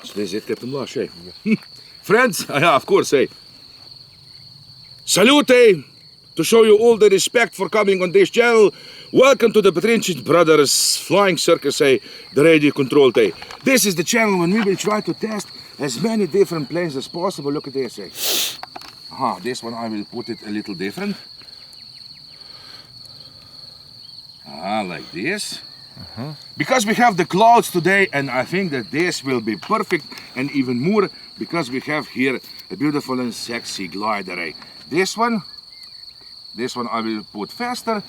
So this is it, Captain Blush, hey. Friends, yeah, of course, hey. Salute, hey. To show you all the respect for coming on this channel, welcome to the Petrincic brothers flying circus, hey, the radio control, hey. This is the channel when we will try to test as many different planes as possible. Look at this, hey. This one I will put it a little different. Like this. Because we have the clouds today, and I think that this will be perfect, and even more because we have here a beautiful and sexy glider, eh? This one I will put faster.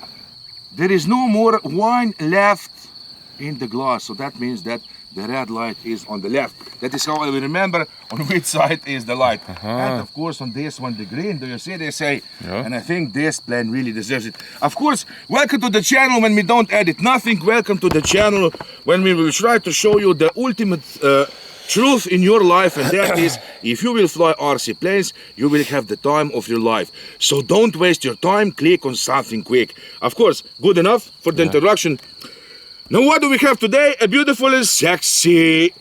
There is no more wine left in the glass, so that means that the red light is on the left. That is how I will remember on which side is the light. And of course on this one the green, do you see, they say? Yeah. And I think this plane really deserves it. Of course, welcome to the channel when we don't edit nothing. Welcome to the channel when we will try to show you the ultimate truth in your life, and that is, if you will fly RC planes, you will have the time of your life. So don't waste your time, click on something quick. Of course, good enough for the introduction. Now what do we have today? A beautiful and sexy,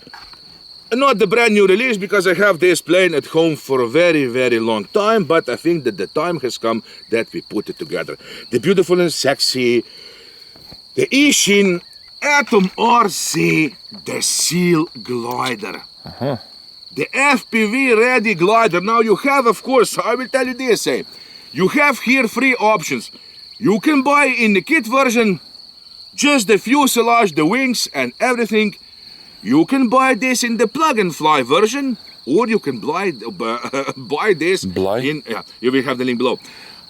not the brand new release, because I have this plane at home for a very, very long time, but I think that the time has come that we put it together. The beautiful and sexy, the Eachine ATOMRC, the Seal glider. The FPV ready glider. Now you have, of course, I will tell you this, you have here three options. You can buy in the kit version just the fuselage, the wings and everything. You can buy this in the plug and fly version, or you can buy this in, you will have the link below.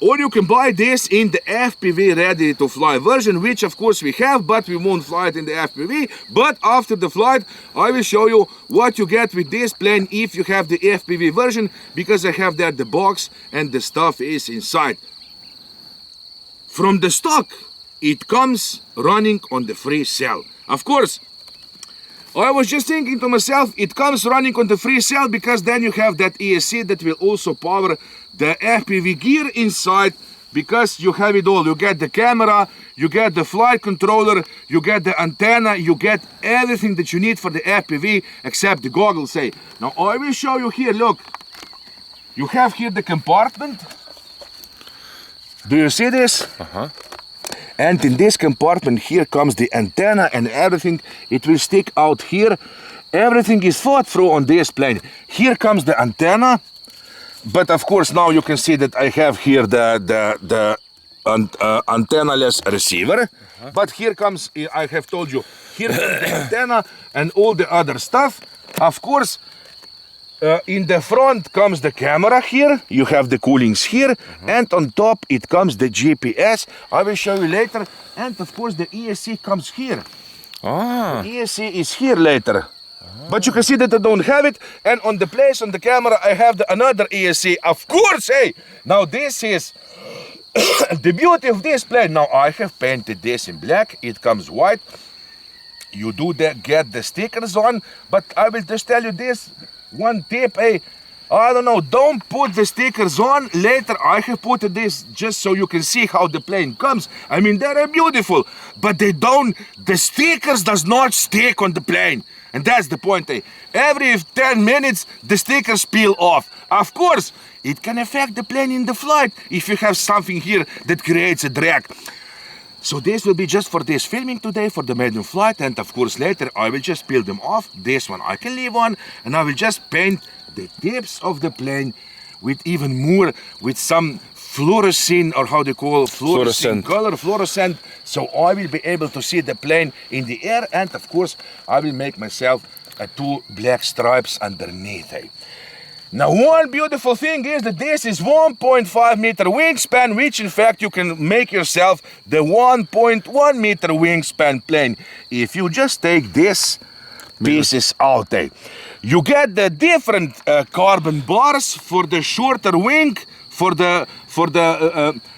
Or you can buy this in the FPV ready to fly version, which of course we have, but we won't fly it in the FPV. But after the flight, I will show you what you get with this plane if you have the FPV version, because I have there the box and the stuff is inside. From the stock, it comes running on the free cell. Of course, I was just thinking to myself, it comes running on the free cell because then you have that ESC that will also power the FPV gear inside, because you have it all. You get the camera, you get the flight controller, you get the antenna, you get everything that you need for the FPV except the goggles, say. Now I will show you here, look. You have here the compartment. Do you see this? And in this compartment here comes the antenna and everything. It will stick out here. Everything is thought through on this plane. Here comes the antenna. But of course now you can see that I have here the antenna-less receiver. But here comes, I have told you, here comes the antenna and all the other stuff. Of course, in the front comes the camera here, you have the coolings here, and on top it comes the GPS. I will show you later. And of course the ESC comes here. The ESC is here later. But you can see that I don't have it, and on the place on the camera I have another ESC. Of course, hey! Now this is the beauty of this plane. Now I have painted this in black, it comes white. You do get the stickers on, but I will just tell you this. One tip, I don't know, don't put the stickers on. Later I have put this just so you can see how the plane comes. I mean, they're beautiful, but the stickers does not stick on the plane. And that's the point, Every 10 minutes the stickers peel off. Of course, it can affect the plane in the flight if you have something here that creates a drag. So this will be just for this filming today, for the maiden flight, and of course later I will just peel them off. This one I can leave on, and I will just paint the tips of the plane with even more, with some fluorescent, or how they call fluorescent color, fluorescent, so I will be able to see the plane in the air, and of course I will make myself two black stripes underneath. Now one beautiful thing is that this is 1.5 meter wingspan, which in fact you can make yourself the 1.1 meter wingspan plane if you just take this pieces out. You get the different carbon bars for the shorter wing, for the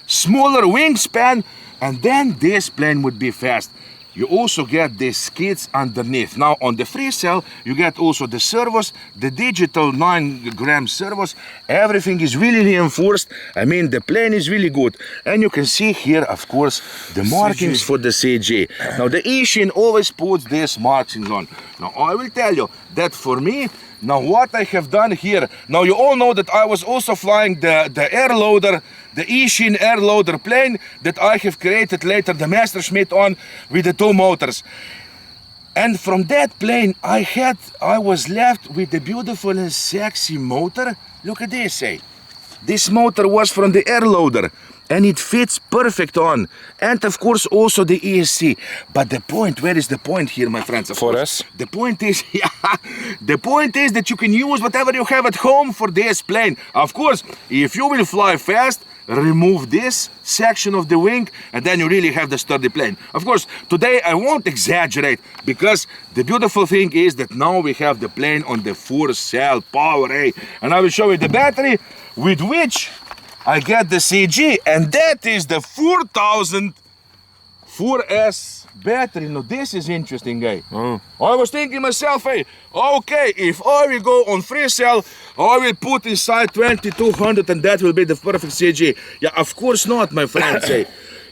smaller wingspan, and then this plane would be fast. you also get the skids underneath. Now on the free cell, you get also the servos, the digital 9-gram servos. Everything is really reinforced. I mean, the plane is really good. And you can see here, of course, the markings for the CG. Now the Eachine always puts these markings on. Now I will tell you that for me, now what I have done here, now you all know that I was also flying the air loader, the Eachine air loader plane that I have created later the Messerschmitt on with the 2 motors. And from that plane I was left with the beautiful and sexy motor. Look at this, this motor was from the air loader. And it fits perfect on. And of course also the ESC. But the point, where is the point here, my friends? For us? The point is, the point is that you can use whatever you have at home for this plane. Of course, if you will fly fast, remove this section of the wing and then you really have the sturdy plane. Of course, today I won't exaggerate because the beautiful thing is that now we have the plane on the 4-cell power, and I will show you the battery with which I get the CG, and that is the 4000 4S battery. Now this is interesting, I was thinking myself, okay, if I will go on free cell, I will put inside 2200 and that will be the perfect CG. Yeah, of course not, my friends.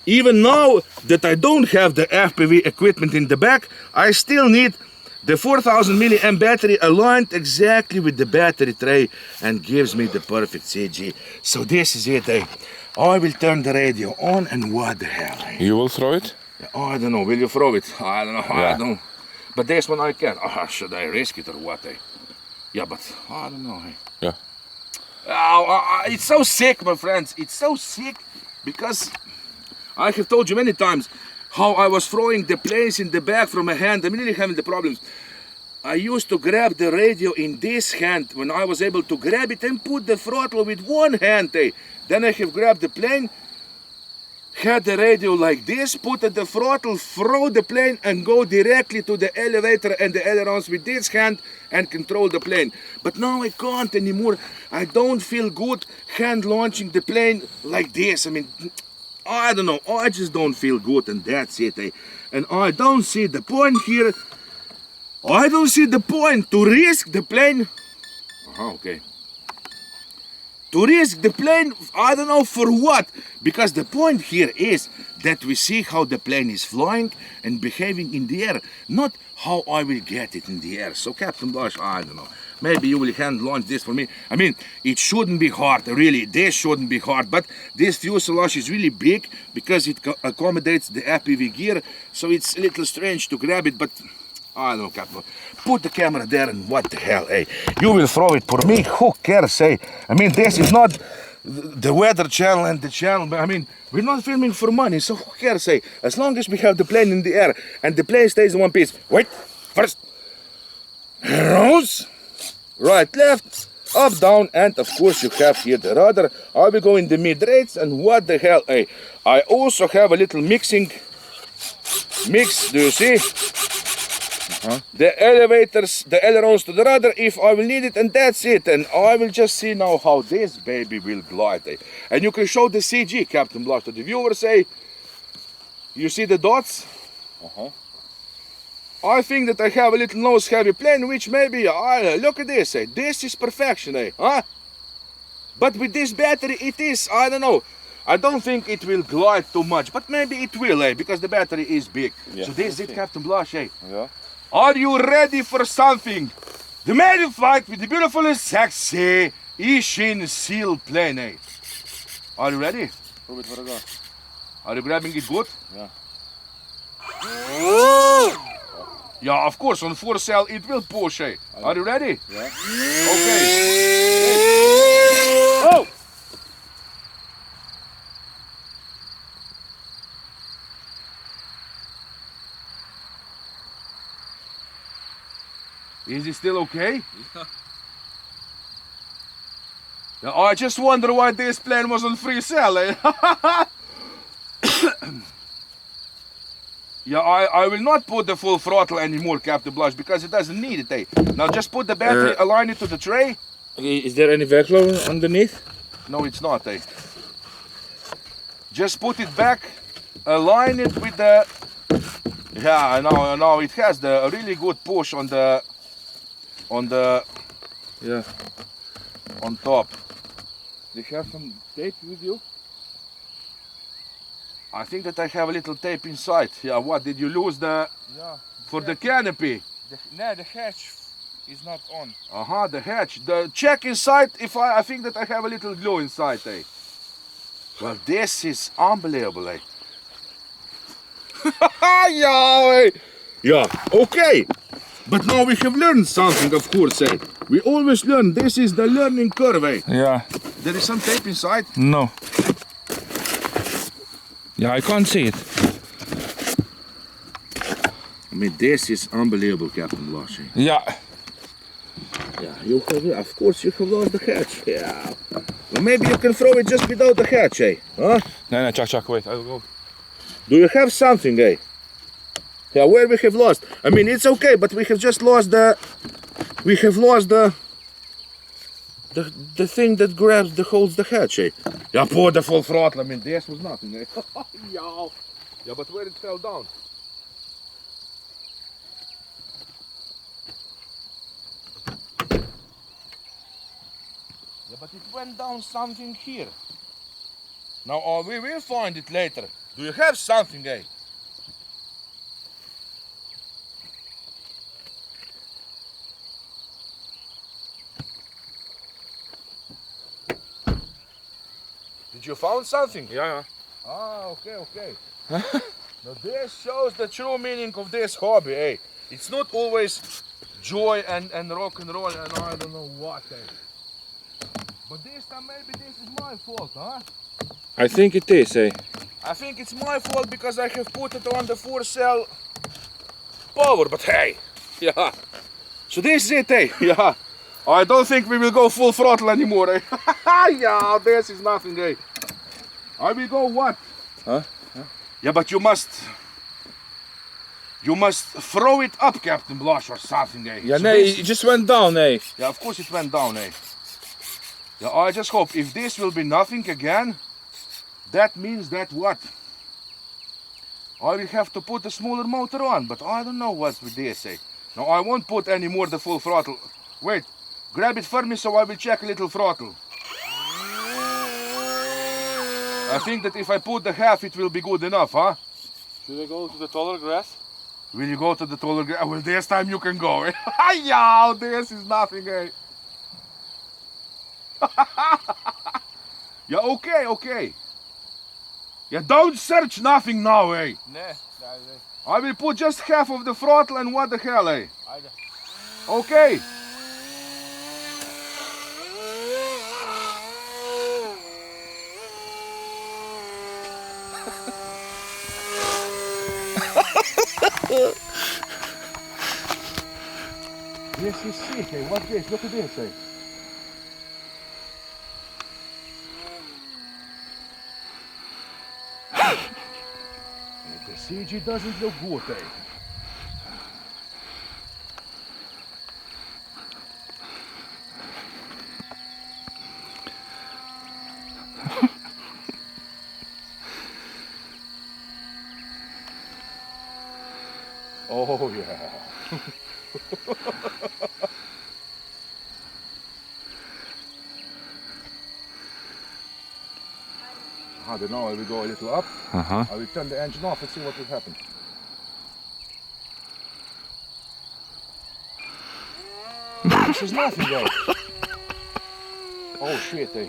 Even now that I don't have the FPV equipment in the back, I still need the 4000 milliamp battery aligned exactly with the battery tray and gives me the perfect CG. So this is it, I will turn the radio on and what the hell, You will throw it? Oh, I don't know, will you throw it? I don't know, Yeah. I don't. But this one I can. Should I risk it or what, Yeah, but I don't know, Yeah. It's so sick, my friends, it's so sick because I have told you many times how I was throwing the planes in the back from my hand. I'm really having the problems. I used to grab the radio in this hand when I was able to grab it and put the throttle with one hand. Then I have grabbed the plane, had the radio like this, put at the throttle, throw the plane and go directly to the elevator and the ailerons with this hand and control the plane. But now I can't anymore. I don't feel good hand launching the plane like this. I mean, I don't know, I just don't feel good and that's it. And I don't see the point here. I don't see the point to risk the plane. Okay. To risk the plane, I don't know for what. Because the point here is that we see how the plane is flying and behaving in the air, not how I will get it in the air. So Captain Blush, I don't know. Maybe you will hand launch this for me. I mean, it shouldn't be hard, really. This shouldn't be hard, but this fuselage is really big because it accommodates the FPV gear. So it's a little strange to grab it, but I don't know, Captain. Put the camera there and what the hell, You will throw it for me, who cares, I mean, this is not the weather channel and the channel, but I mean, we're not filming for money, so who cares, As long as we have the plane in the air and the plane stays in one piece. Wait, first, rose, right, left, up, down, and of course you have here the rudder. I will go in the mid rates and what the hell, I also have a little mix, do you see? The elevators, the ailerons to the rudder if I will need it, and that's it. And I will just see now how this baby will glide. And you can show the CG, Captain Blush, to the viewers. You see the dots? I think that I have a little nose heavy plane, which maybe, look at this, this is perfection, But with this battery it is, I don't know. I don't think it will glide too much, but maybe it will, because the battery is big. Yeah. So this is it, Captain Blush, Yeah. Are you ready for something? The Maiden flight with the beautiful and sexy Eachine Seal plane, Are you ready? Are you grabbing it good? Yeah. Yeah, of course, on 4-cell it will push, Are you ready? Yeah. Okay. Oh! Is it still okay? Yeah. I just wonder why this plane was on free cell, Yeah, I will not put the full throttle anymore, Captain Blush, because it doesn't need it, Now just put the battery, align it to the tray. Is there any vacuum underneath? No, it's not, Just put it back, align it with the Yeah, I know. It has the really good push on the Yeah. on top. Do you have some tape with you? I think that I have a little tape inside. Yeah, what did you lose the for the canopy? The hatch is not on. The hatch. The check inside if I think that I have a little glue inside, eh? Well, this is unbelievable, eh? Yeah, eh? Yeah, okay. But now we have learned something, of course, eh? We always learn. This is the learning curve, eh? Yeah. There is some tape inside. No. Yeah, I can't see it. I mean, this is unbelievable, Captain Blush. Eh? Yeah. Yeah, you have, of course, you have lost the hatch. Yeah. Well, maybe you can throw it just without the hatch, eh? Huh? No, Chuck, wait, I will go. Do you have something, eh? Yeah, where we have lost? I mean, it's okay, but we have just lost the... We have lost the thing that grabs, that holds the hatch, eh? Yeah, pour the full throttle. I mean, this was nothing, eh? Yeah, but where it fell down? Yeah, but it went down something here. Now, we will find it later. Do you have something, eh? Did you found something? Yeah. Okay. Now this shows the true meaning of this hobby, eh? It's not always joy and rock and roll and I don't know what, eh? But this time maybe this is my fault, huh? I think it is, eh? I think it's my fault because I have put it on the 4-cell power, but hey, yeah. So this is it, eh? Yeah. I don't think we will go full throttle anymore, eh? Yeah, this is nothing, eh? I will go what? Huh? Yeah, but you must throw it up, Captain Blush, or something, eh? Yeah, So no, this- it just went down, eh? Yeah, of course it went down, eh? Yeah, I just hope if this will be nothing again, that means that what? I will have to put a smaller motor on, but I don't know what's with this, eh? No, I won't put any more the full throttle. Wait, grab it for me so I will check a little throttle. I think that if I put the half, it will be good enough, huh? Should I go to the taller grass? Will you go to the taller grass? Well, this time you can go, eh? Yeah, this is nothing, eh? Yeah, okay. Yeah, don't search nothing now, eh? Nah, I will put just half of the throttle and what the hell, eh? Okay. This is sick, eh? What's this? Look at this, eh? The CG doesn't look good, eh? Oh yeah. I don't know, I will go a little up. I will turn the engine off and see what will happen. This is nothing, eh? Oh shit, eh?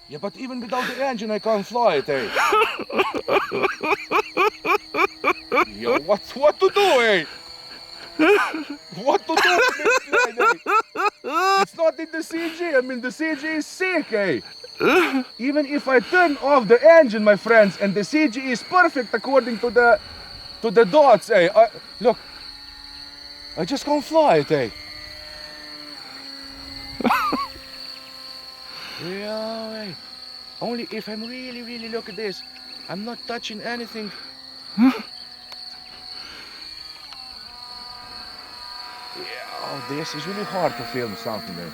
Yeah, but even without the engine I can't fly it, eh? Yo, what to do, eh? What to do with this plane, eh? It's not in the CG, I mean the CG is sick, eh? Even if I turn off the engine, my friends, and the CG is perfect according to the dots, eh? Look, I just can't fly it, eh? Yeah, eh? Only if I'm really look at this, I'm not touching anything. Yeah, oh, this is really hard to film something there.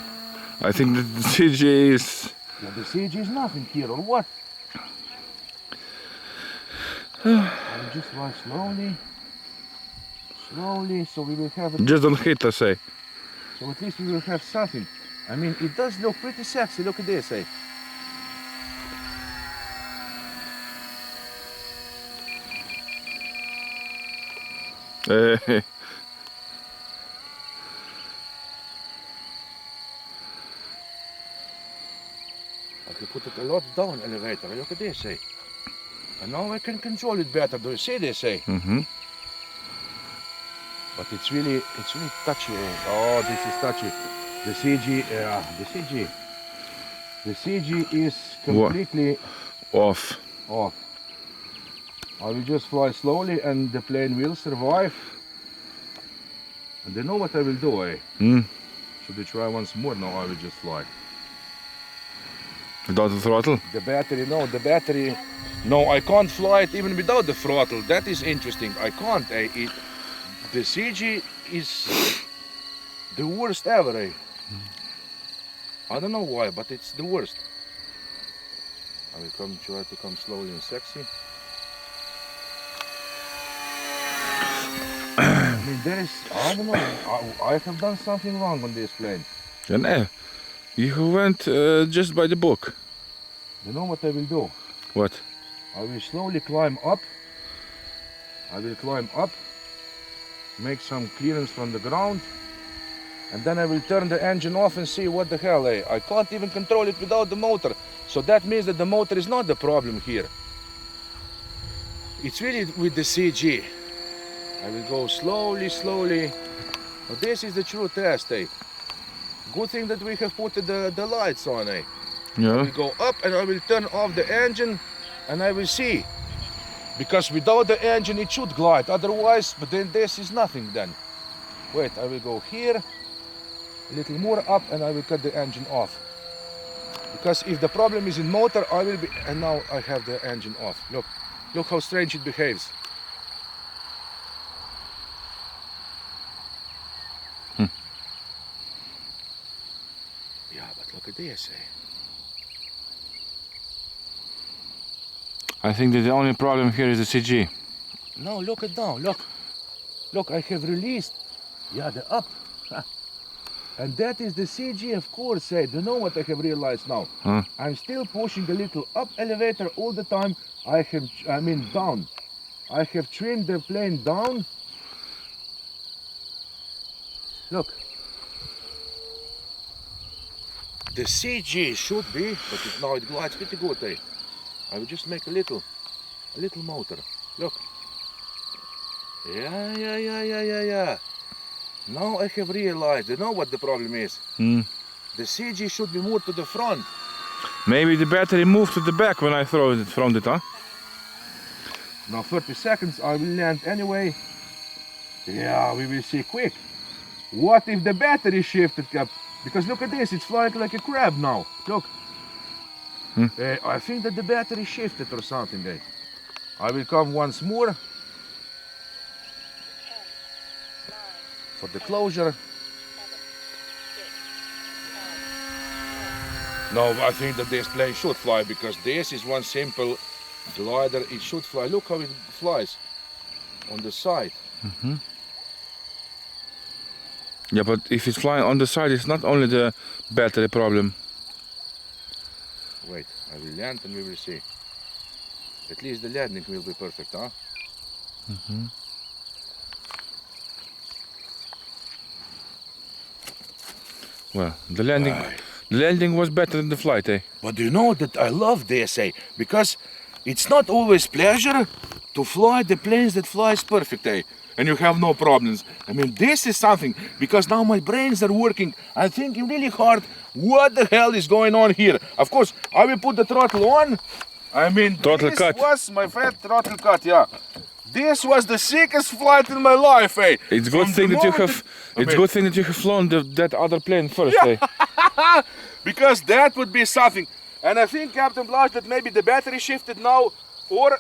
I think that the CG is... Yeah, the CG is nothing here, or what? I will just fly slowly, slowly, so we will have it. Just don't hit us, eh? So at least we will have something. I mean, it does look pretty sexy. Look at this, eh? I can put it a lot down elevator. Look at this, eh? And now I can control it better. Do you see this, eh? Mm-hmm. But it's really touchy, eh? Oh, this is touchy. The CG is completely Off. off. I will just fly slowly and the plane will survive. And you know what I will do, eh? Should we try once more? No, I will just fly. Without the throttle? The battery, no, I can't fly it even without the throttle. That is interesting. I can't, eh? The CG is the worst ever, eh? I don't know why, but it's the worst. I will try to come slowly and sexy. I mean, I don't know, I have done something wrong on this plane. No, you went just by the book. You know what I will do? What? I will slowly climb up. Make some clearance from the ground. And then I will turn the engine off and see what the hell, eh? I can't even control it without the motor. So that means that the motor is not the problem here. It's really with the CG. I will go slowly, slowly. Now this is the true test, eh? Good thing that we have put the lights on, eh? Yeah. I will go up and I will turn off the engine and I will see. Because without the engine it should glide, otherwise, but then this is nothing then. Wait, I will go here, a little more up and I will cut the engine off. Because if the problem is in motor, I will be, and now I have the engine off. Look how strange it behaves. Yeah, but look at this, eh? I think that the only problem here is the CG. No, look at now, look, I have released, yeah, the up, and that is the CG, of course, eh? Do you know what I have realized now? I'm still pushing a little up elevator all the time. Down. I have trimmed the plane down. Look. The CG should be, but now it glides pretty good, eh? I will just make a little motor. Look. Yeah. Now I have realized, you know what the problem is? The CG should be more to the front. Maybe the battery moved to the back when I throw it from it, huh? Now 30 seconds, I will land anyway. Yeah, we will see quick. What if the battery shifted, Cap? Because look at this, it's flying like a crab now. Look. I think that the battery shifted or something, eh? I will come once more for the closure. No, I think that this plane should fly because this is one simple glider. It should fly. Look how it flies on the side. Yeah, but if it's flying on the side, it's not only the battery problem. Wait, I will land and we will see. At least the landing will be perfect, huh? Well, the landing was better than the flight, eh? But do you know that I love this, eh? Because it's not always pleasure to fly the planes that flies perfect, eh? And you have no problems. I mean, this is something, because now my brains are working. I'm thinking really hard, what the hell is going on here? Of course, I will put the throttle on. I mean, this was my friend throttle cut, yeah. This was the sickest flight in my life, eh? It's good thing that you have. It's good thing that you have flown that other plane first, eh? Because that would be something. And I think, Captain Blaž, that maybe the battery shifted now, or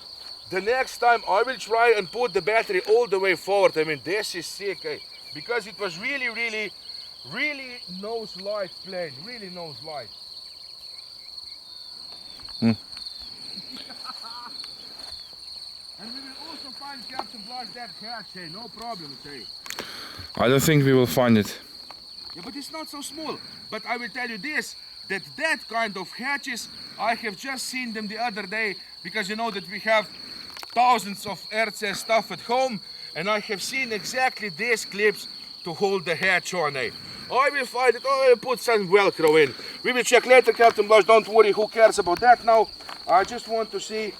the next time I will try and put the battery all the way forward. I mean, this is sick, eh? Because it was really nose light plane, really nose light. And we will also find Captain Blush that hatch, hey, no problem, hey. I don't think we will find it. Yeah, but it's not so small. But I will tell you this, that kind of hatches, I have just seen them the other day, because you know that we have thousands of RC stuff at home, and I have seen exactly these clips to hold the hatch on, eh? I will find it, I will put some Velcro in. We will check later, Captain Blush, don't worry, who cares about that now. I just want to see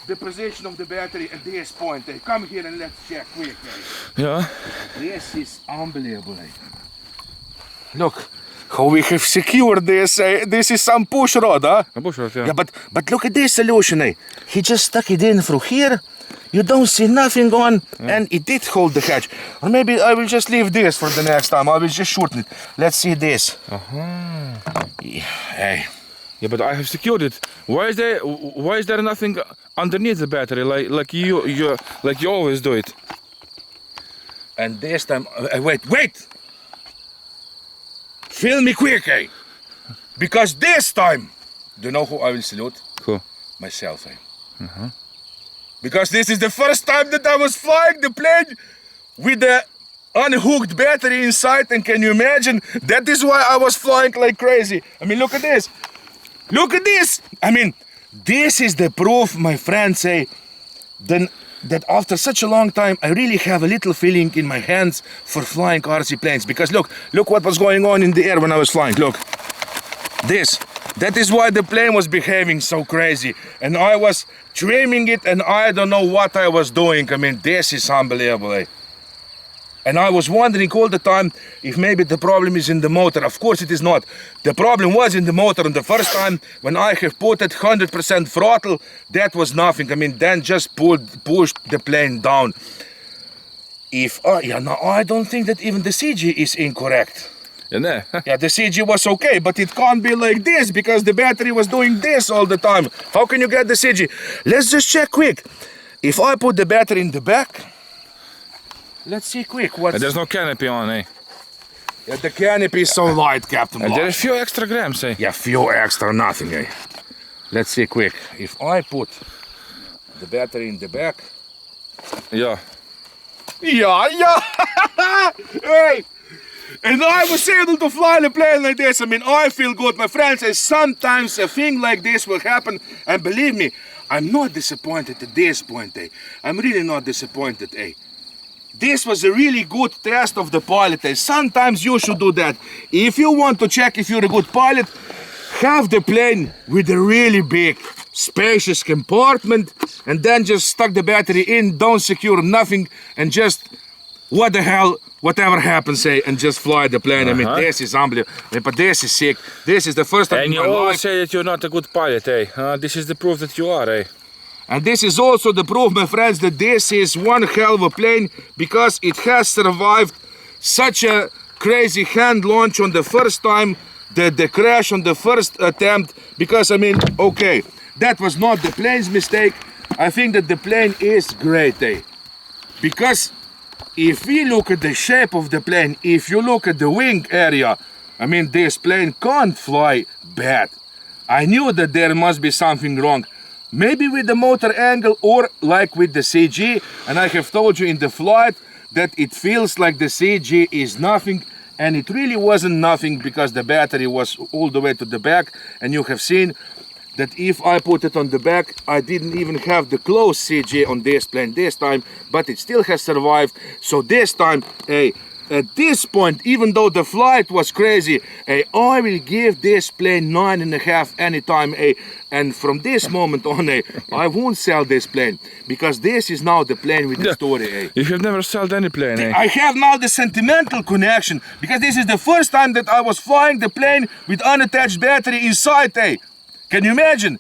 the position of the battery at this point, eh? Come here and let's check quick, eh? Yeah. This is unbelievable, eh? Look how we have secured this, eh? This is some push rod, huh? A bush rod, yeah. Yeah, but look at this solution, eh? He just stuck it in through here. You don't see nothing on, and it did hold the hatch. Or maybe I will just leave this for the next time. I will just shorten it. Let's see this. Yeah, hey. Yeah, but I have secured it. Why is there nothing underneath the battery like you always do it? And this time, wait! Film me quick, eh? Because this time, do you know who I will salute? Who? Myself, eh? Because this is the first time that I was flying the plane with the unhooked battery inside, and can you imagine? That is why I was flying like crazy. I mean, look at this. Look at this. I mean, this is the proof, my friends, say, that after such a long time, I really have a little feeling in my hands for flying RC planes. Because look what was going on in the air when I was flying. Look, this. That is why the plane was behaving so crazy. And I was trimming it, and I don't know what I was doing. I mean, this is unbelievable, eh? And I was wondering all the time if maybe the problem is in the motor. Of course it is not. The problem was in the motor, and the first time when I have put it 100% throttle, that was nothing. I mean, then just pushed the plane down. No, I don't think that even the CG is incorrect. Yeah, the CG was okay, but it can't be like this because the battery was doing this all the time. How can you get the CG? Let's just check quick. If I put the battery in the back, let's see quick what. There's no canopy on, eh? Yeah, the canopy is so light, Captain Blush. And there are a few extra grams, eh? Yeah, few extra nothing, eh? Let's see quick. If I put the battery in the back. Yeah. Yeah. Hey! And I was able to fly the plane like this. I mean, I feel good. My friends say sometimes a thing like this will happen. And believe me, I'm not disappointed at this point, eh? I'm really not disappointed, eh? This was a really good test of the pilot, eh? Sometimes you should do that. If you want to check if you're a good pilot, have the plane with a really big, spacious compartment, and then just stuck the battery in, don't secure nothing, and just, what the hell, whatever happens, say, and just fly the plane. I mean, this is unbelievable. But this is sick. This is the first time in my life. And you always say that you're not a good pilot, eh? This is the proof that you are, eh? And this is also the proof, my friends, that this is one hell of a plane, because it has survived such a crazy hand launch on the first time, the crash on the first attempt. Because, I mean, okay, that was not the plane's mistake. I think that the plane is great, eh? Because if we look at the shape of the plane, if you look at the wing area, I mean, this plane can't fly bad. I knew that there must be something wrong. Maybe with the motor angle or like with the CG. And I have told you in the flight that it feels like the CG is nothing. And it really wasn't nothing because the battery was all the way to the back. And you have seen that if I put it on the back, I didn't even have the close CG on this plane this time, but it still has survived. So this time, at this point, even though the flight was crazy, I will give this plane 9.5 anytime, and from this moment on, I won't sell this plane, because this is now the plane with the story. You have never sold any plane, eh? I have now the sentimental connection, because this is the first time that I was flying the plane with unattached battery inside, Can you imagine?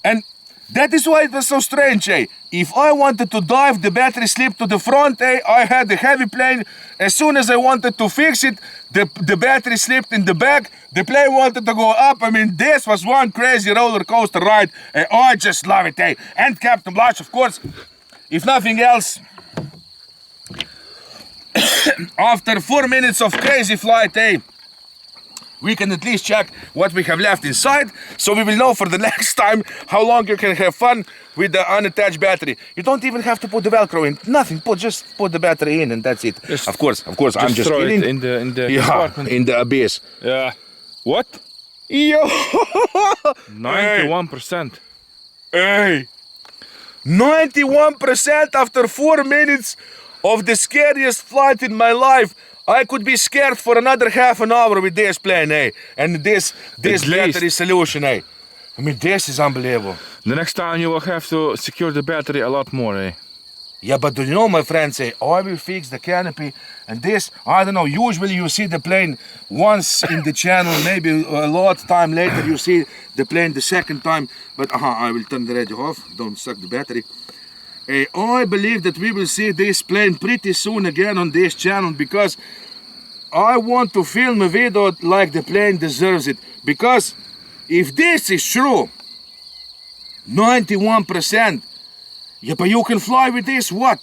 And that is why it was so strange, If I wanted to dive, the battery slipped to the front, I had a heavy plane. As soon as I wanted to fix it, the battery slipped in the back. The plane wanted to go up. I mean, this was one crazy roller coaster ride. I just love it, And Captain Blush, of course, if nothing else, after 4 minutes of crazy flight, we can at least check what we have left inside, so we will know for the next time how long you can have fun with the unattached battery. You don't even have to put the Velcro in, nothing. Just put the battery in and that's it. Of course, I'm just throw kidding. it in the Yeah, compartment. in the abyss. Yeah. What? Yo! 91%. Hey! 91% after 4 minutes of the scariest flight in my life. I could be scared for another half an hour with this plane, eh? And this battery solution, eh? I mean, this is unbelievable. The next time you will have to secure the battery a lot more, eh? Yeah, but do you know, my friends, I will fix the canopy and this, I don't know, usually you see the plane once in the channel, maybe a lot time later you see the plane the second time, but I will turn the radio off, don't suck the battery. I believe that we will see this plane pretty soon again on this channel, because I want to film a video like the plane deserves it, because if this is true, 91%, yeah, but you can fly with this, what?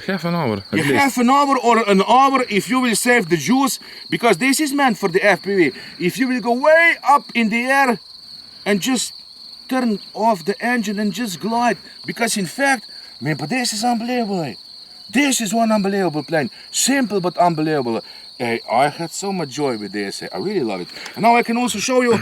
Half an hour, at Yeah, least. half an hour or an hour if you will save the juice, because this is meant for the FPV. If you will go way up in the air and just turn off the engine and just glide, because in fact, man, but this is unbelievable. Eh? This is one unbelievable plane, simple but unbelievable. I had so much joy with this, I really love it. And now I can also show you,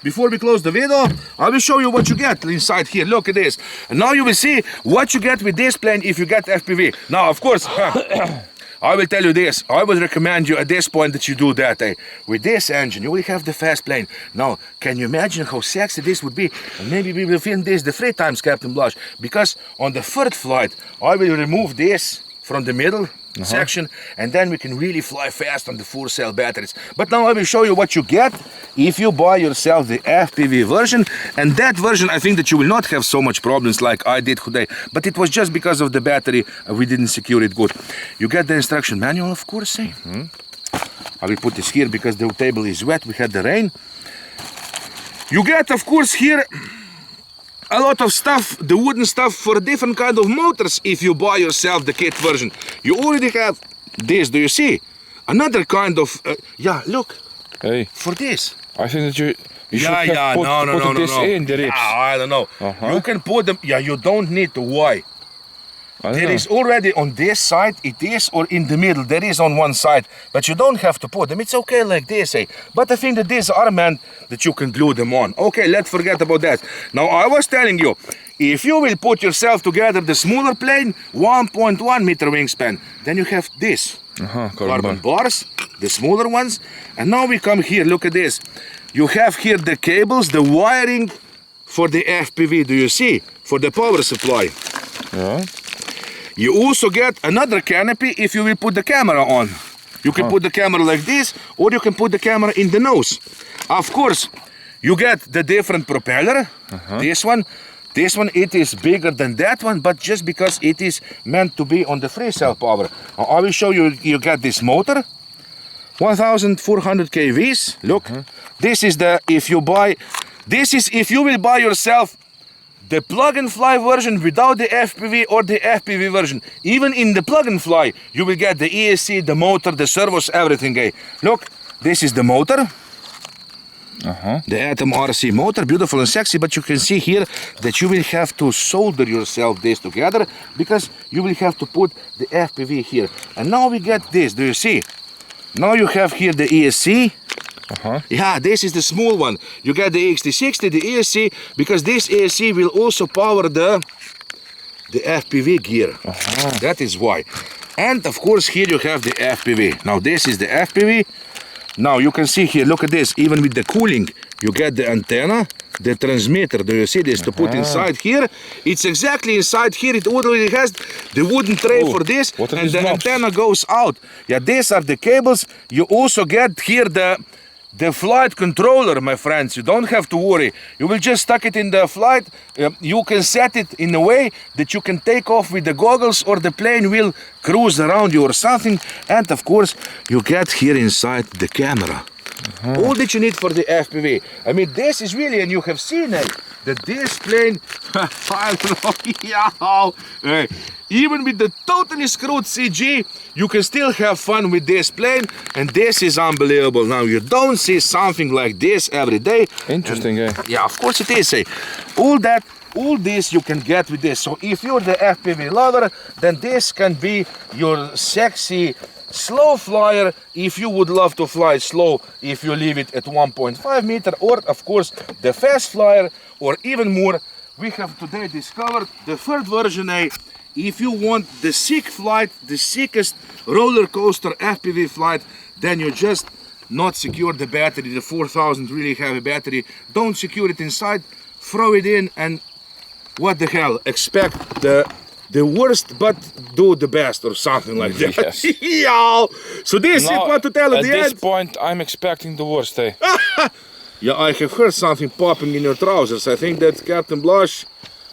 before we close the video, I will show you what you get inside here, look at this. And now you will see what you get with this plane if you get FPV. Now, of course, I will tell you this, I would recommend you at this point that you do that. With this engine, you will have the fast plane. Now, can you imagine how sexy this would be? And maybe we will film this the 3 times, Captain Blush, because on the 3rd flight, I will remove this from the middle section, and then we can really fly fast on the 4-cell batteries. But now I will show you what you get if you buy yourself the FPV version, and that version I think that you will not have so much problems like I did today, but it was just because of the battery we didn't secure it good. You get the instruction manual, of course. I will put this here because the table is wet, we had the rain. You get, of course, here a lot of stuff, the wooden stuff for different kind of motors if you buy yourself the kit version. You already have this, do you see? Another kind of, yeah, look, Hey, for this. I think that you should Yeah, have put this no. in the ribs. Yeah, I don't know. You can put them, yeah, you don't need to. Why? I don't There know. is already on this side, it is, or in the middle, there is on one side, but you don't have to put them. It's okay like this, eh? But I think that these are meant that you can glue them on. Okay, let's forget about that. Now, I was telling you, if you will put yourself together the smaller plane, 1.1 meter wingspan, then you have this. Carbon bars, the smaller ones. And now we come here, look at this. You have here the cables, the wiring for the FPV, do you see? For the power supply. Yeah. You also get another canopy if you will put the camera on. You can put the camera like this, or you can put the camera in the nose. Of course, you get the different propeller. This one, it is bigger than that one, but just because it is meant to be on the 3-cell power. I will show you, you get this motor, 1400 kVs. Look, this is the, if you will buy yourself the plug-and-fly version without the FPV or the FPV version. Even in the plug-and-fly, you will get the ESC, the motor, the servos, everything. Eh? Look, this is the motor. The ATOMRC motor, beautiful and sexy, but you can see here that you will have to solder yourself this together because you will have to put the FPV here. And now we get this, do you see? Now you have here the ESC. Yeah, this is the small one. You get the XT60, the ESC, because this ESC will also power the FPV gear. That is why. And of course here you have the FPV. Now this is the FPV. Now you can see here, look at this, even with the cooling, you get the antenna, the transmitter, do you see this, to put inside here. It's exactly inside here, it already has the wooden tray for this, and the antenna goes out. Yeah, these are the cables. You also get here the flight controller, my friends. You don't have to worry. You will just stuck it in the flight. You can set it in a way that you can take off with the goggles, or the plane will cruise around you or something. And of course, you get here inside the camera. All that you need for the FPV. I mean, this is really, and you have seen it, that this plane, I don't know, yeah, even with the totally screwed CG, you can still have fun with this plane, and this is unbelievable. Now, you don't see something like this every day. Interesting, and, yeah, of course it is. All this you can get with this. So if you're the FPV lover, then this can be your sexy slow flyer if you would love to fly slow, if you leave it at 1.5 meter, or of course the fast flyer, or even more. We have today discovered the third version A. If you want the sick flight, the sickest roller coaster FPV flight, then you just not secure the battery, the 4000 really heavy battery. Don't secure it inside, throw it in, and what the hell, expect the worst but do the best or something like that. Yes. Yeah. So this is what to tell at the end. At this point I'm expecting the worst, eh? Yeah, I have heard something popping in your trousers. I think that Captain Blush,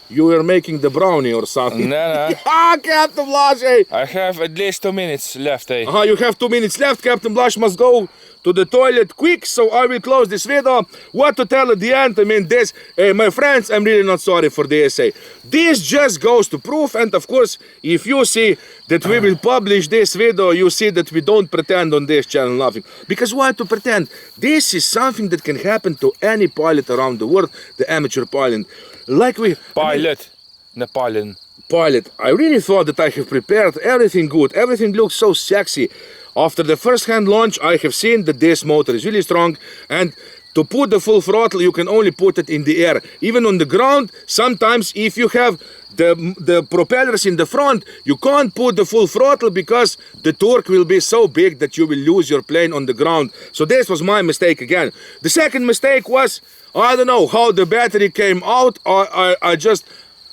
you were making the brownie or something. No. Ah, Captain Blush, eh? I have at least 2 minutes left, eh? You have 2 minutes left. Captain Blush must go to the toilet quick, so I will close this video. What to tell at the end? I mean, this, my friends, I'm really not sorry for this. This just goes to proof, and of course, if you see that we will publish this video, you see that we don't pretend on this channel nothing. Because why to pretend? This is something that can happen to any pilot around the world, the amateur pilot. Like we... Pilot, not pilot. Pilot. I really thought that I have prepared everything good. Everything looks so sexy. After the first hand launch, I have seen that this motor is really strong, and to put the full throttle, you can only put it in the air. Even on the ground, sometimes if you have the propellers in the front, you can't put the full throttle because the torque will be so big that you will lose your plane on the ground. So this was my mistake again. The second mistake was, I don't know how the battery came out. I just...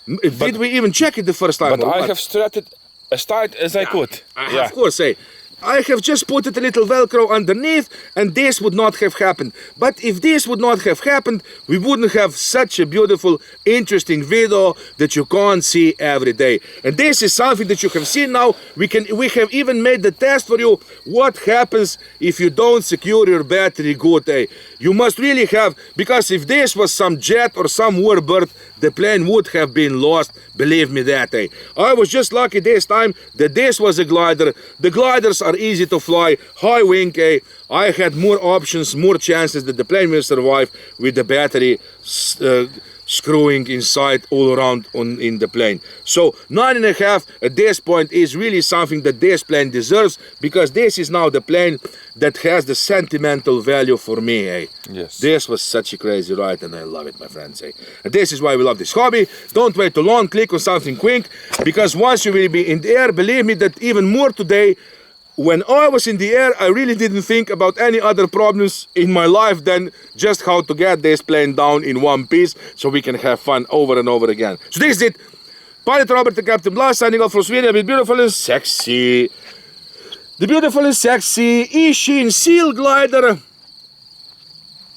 Did we even check it the first time? But I have started as tight as I could. Of course, I have just put a little Velcro underneath, and this would not have happened. But if this would not have happened, we wouldn't have such a beautiful, interesting video that you can't see every day. And this is something that you have seen now. We have even made the test for you. What happens if you don't secure your battery good? You must really have, because if this was some jet or some warbird, the plane would have been lost. Believe me that. I was just lucky this time that this was a glider. The gliders are easy to fly, high wing. I had more options, more chances that the plane will survive with the battery screwing inside all around in the plane. So 9.5 at this point is really something that this plane deserves, because this is now the plane that has the sentimental value for me. Yes. This was such a crazy ride, and I love it, my friends. And this is why we love this hobby. Don't wait too long, click on something quick, because once you will be in the air, believe me that even more today, when I was in the air, I really didn't think about any other problems in my life than just how to get this plane down in one piece so we can have fun over and over again. So this is it. Pilot Robert and Captain Blas signing off from Sweden with beautiful and sexy. The beautiful and sexy Eachine Seal glider.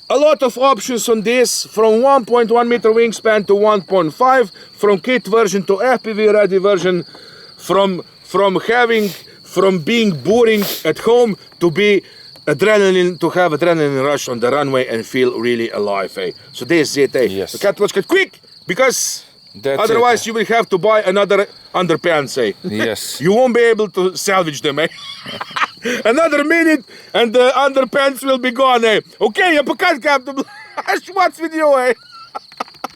A lot of options on this, from 1.1 meter wingspan to 1.5, from kit version to FPV ready version, from being boring at home to be adrenaline, to have adrenaline rush on the runway and feel really alive. So this is it. Yes. So cat watch it quick, because That's otherwise you will have to buy another underpants. Yes. You won't be able to salvage them. Another minute and the underpants will be gone. Okay, я пока, Captain. What's with you?